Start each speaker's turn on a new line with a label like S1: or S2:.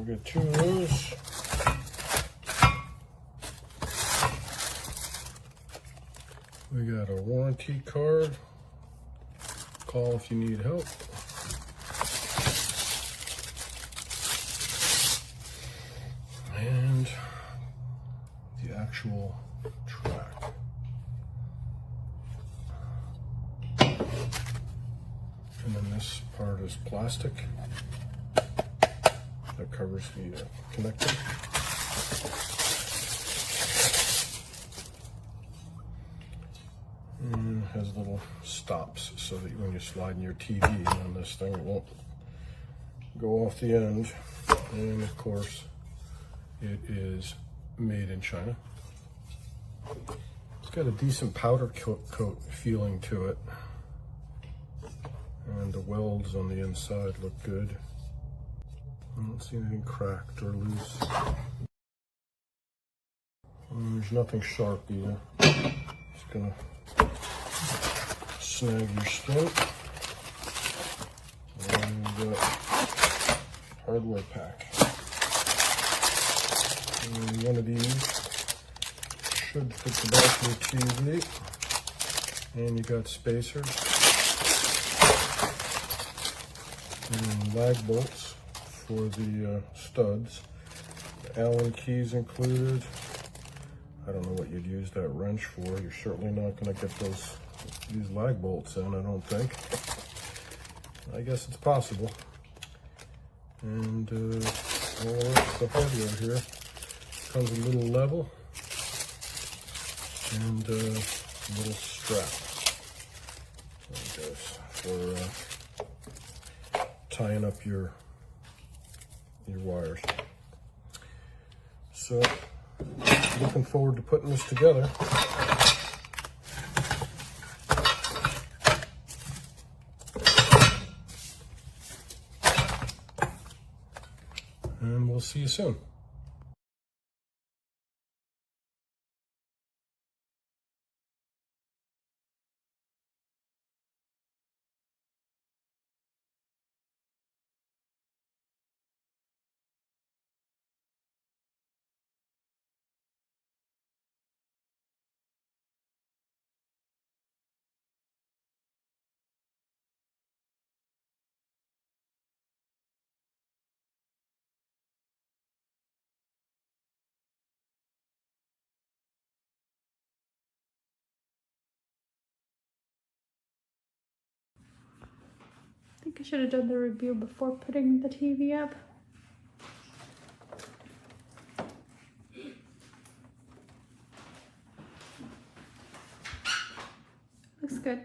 S1: get 2 of those. We got a warranty card. Call if you need help. And the actual track. And then this part is plastic that covers the connector. And has little stops so that when you're sliding your TV on this thing, it won't go off the end. And of course, it is made in China. It's got a decent powder coat feeling to it. And the welds on the inside look good. I don't see anything cracked or loose. And there's nothing sharp either. Just gonna snag your skin. And hardware pack. And one of these should fit the back of your TV. And you got spacers and lag bolts for the studs. The Allen keys included. I don't know what you'd use that wrench for. You're certainly not going to get these lag bolts in, I don't think. I guess it's possible. And all the hardware here comes a little level and a little strap. There it goes for tying up your wires. So, looking forward to putting this together. And we'll see you soon.
S2: I think I should have done the review before putting the TV up. Looks good.